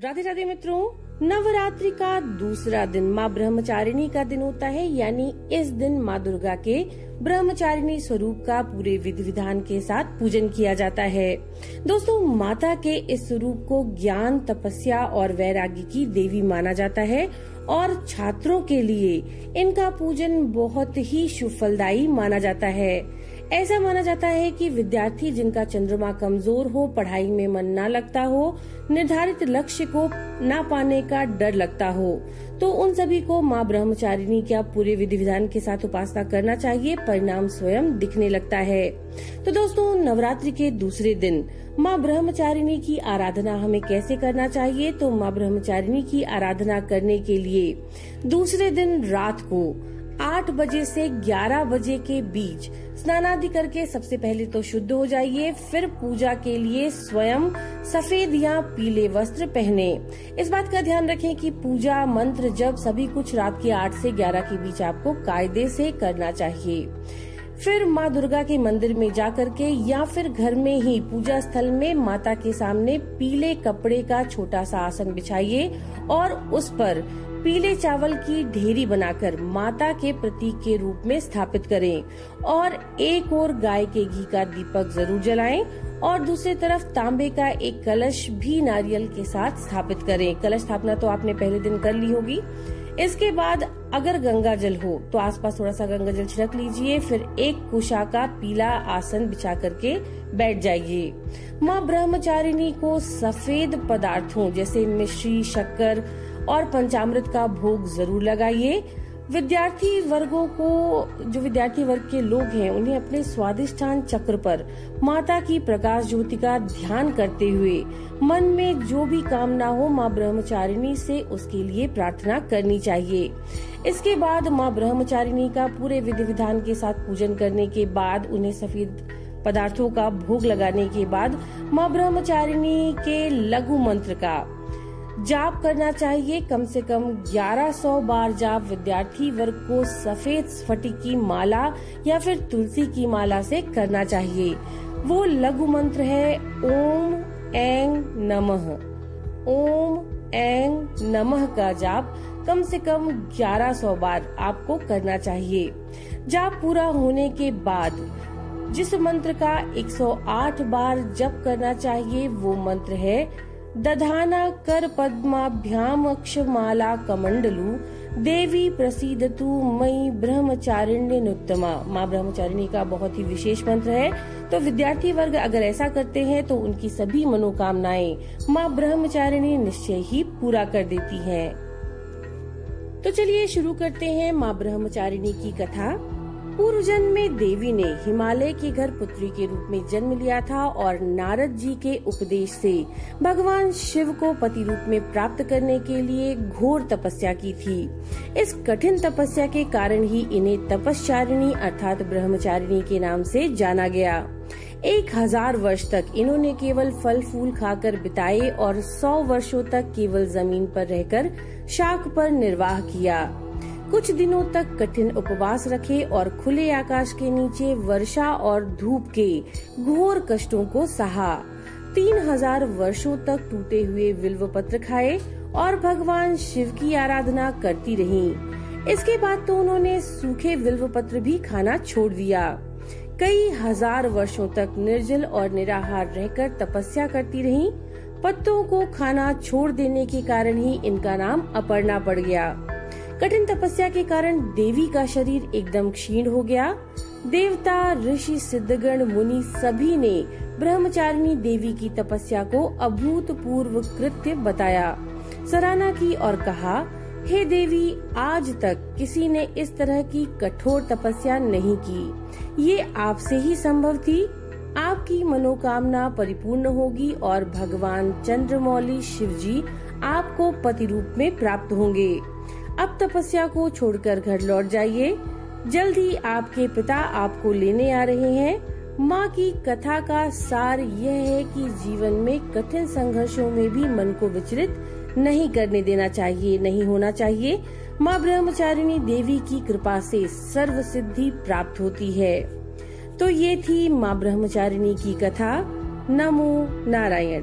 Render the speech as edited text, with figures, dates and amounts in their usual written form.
राधे राधे मित्रों, नवरात्रि का दूसरा दिन माँ ब्रह्मचारिणी का दिन होता है। यानी इस दिन माँ दुर्गा के ब्रह्मचारिणी स्वरूप का पूरे विधि विधान के साथ पूजन किया जाता है। दोस्तों, माता के इस स्वरूप को ज्ञान, तपस्या और वैराग्य की देवी माना जाता है और छात्रों के लिए इनका पूजन बहुत ही शुभ फलदायी माना जाता है। ऐसा माना जाता है कि विद्यार्थी जिनका चंद्रमा कमजोर हो, पढ़ाई में मन न लगता हो, निर्धारित लक्ष्य को न पाने का डर लगता हो, तो उन सभी को माँ ब्रह्मचारिणी का पूरे विधि विधान के साथ उपासना करना चाहिए। परिणाम स्वयं दिखने लगता है। तो दोस्तों, नवरात्रि के दूसरे दिन माँ ब्रह्मचारिणी की आराधना हमें कैसे करना चाहिए? तो माँ ब्रह्मचारिणी की आराधना करने के लिए दूसरे दिन रात को 8 बजे से 11 बजे के बीच स्नानादि करके सबसे पहले तो शुद्ध हो जाइए। फिर पूजा के लिए स्वयं सफेद या पीले वस्त्र पहने। इस बात का ध्यान रखें कि पूजा, मंत्र, जप सभी कुछ रात के 8 से 11 के बीच आपको कायदे से करना चाहिए। फिर माँ दुर्गा के मंदिर में जाकर के या फिर घर में ही पूजा स्थल में माता के सामने पीले कपड़े का छोटा सा आसन बिछाइए और उस पर पीले चावल की ढेरी बनाकर माता के प्रतीक के रूप में स्थापित करें और एक ओर गाय के घी का दीपक जरूर जलाएं और दूसरी तरफ तांबे का एक कलश भी नारियल के साथ स्थापित करें। कलश स्थापना तो आपने पहले दिन कर ली होगी। इसके बाद अगर गंगा जल हो तो आसपास थोड़ा सा गंगा जल छिड़क लीजिए। फिर एक कुशा का पीला आसन बिछा करके बैठ जाइए। माँ ब्रह्मचारिणी को सफेद पदार्थों जैसे मिश्री, शक्कर और पंचामृत का भोग जरूर लगाइए। विद्यार्थी वर्गों को, जो विद्यार्थी वर्ग के लोग हैं, उन्हें अपने स्वादिष्ठान चक्र पर माता की प्रकाश ज्योति का ध्यान करते हुए मन में जो भी कामना हो माँ ब्रह्मचारिणी से उसके लिए प्रार्थना करनी चाहिए। इसके बाद माँ ब्रह्मचारिणी का पूरे विधि विधान के साथ पूजन करने के बाद, उन्हें सफेद पदार्थों का भोग लगाने के बाद माँ ब्रह्मचारिणी के लघु मंत्र का जाप करना चाहिए। कम से कम 1100 बार जाप विद्यार्थी वर्ग को सफेद स्फटिक की माला या फिर तुलसी की माला से करना चाहिए। वो लघु मंत्र है ओम ऐं नमः। ओम ऐं नमः का जाप कम से कम 1100 बार आपको करना चाहिए। जाप पूरा होने के बाद जिस मंत्र का 108 बार जप करना चाहिए वो मंत्र है दधाना कर पद्माभ्याम अक्षमाला कमंडलू देवी प्रसीदतु मई ब्रह्मचारिण्यनुत्तमा। माँ ब्रह्मचारिणी का बहुत ही विशेष मंत्र है। तो विद्यार्थी वर्ग अगर ऐसा करते हैं तो उनकी सभी मनोकामनाएं माँ ब्रह्मचारिणी निश्चय ही पूरा कर देती हैं। तो चलिए शुरू करते हैं माँ ब्रह्मचारिणी की कथा। पूर्व जन्म में देवी ने हिमालय के घर पुत्री के रूप में जन्म लिया था और नारद जी के उपदेश से भगवान शिव को पति रूप में प्राप्त करने के लिए घोर तपस्या की थी। इस कठिन तपस्या के कारण ही इन्हें तपस्चारिणी अर्थात ब्रह्मचारिणी के नाम से जाना गया। 1000 वर्ष तक इन्होंने केवल फल फूल खाकर बिताए और 100 वर्षों तक केवल जमीन पर रहकर शाक पर निर्वाह किया। कुछ दिनों तक कठिन उपवास रखे और खुले आकाश के नीचे वर्षा और धूप के घोर कष्टों को सहा। 3000 वर्षों तक टूटे हुए बिल्व पत्र खाए और भगवान शिव की आराधना करती रहीं। इसके बाद तो उन्होंने सूखे बिल्व पत्र भी खाना छोड़ दिया। कई हजार वर्षों तक निर्जल और निराहार रहकर तपस्या करती रहीं। पत्तों को खाना छोड़ देने के कारण ही इनका नाम अपर्णा पड़ गया। कठिन तपस्या के कारण देवी का शरीर एकदम क्षीण हो गया। देवता, ऋषि, सिद्धगण, मुनि सभी ने ब्रह्मचारिणी देवी की तपस्या को अभूतपूर्व कृत्य बताया, सराहना की और कहा, हे देवी, आज तक किसी ने इस तरह की कठोर तपस्या नहीं की। ये आपसे ही संभव थी। आपकी मनोकामना परिपूर्ण होगी और भगवान चंद्रमौली शिवजी आपको पति रूप में प्राप्त होंगे। अब तपस्या को छोड़कर घर लौट जाइए। जल्द ही आपके पिता आपको लेने आ रहे हैं। माँ की कथा का सार यह है कि जीवन में कठिन संघर्षों में भी मन को विचलित नहीं करने देना चाहिए, नहीं होना चाहिए। माँ ब्रह्मचारिणी देवी की कृपा से सर्व सिद्धि प्राप्त होती है। तो ये थी माँ ब्रह्मचारिणी की कथा। नमो नारायण।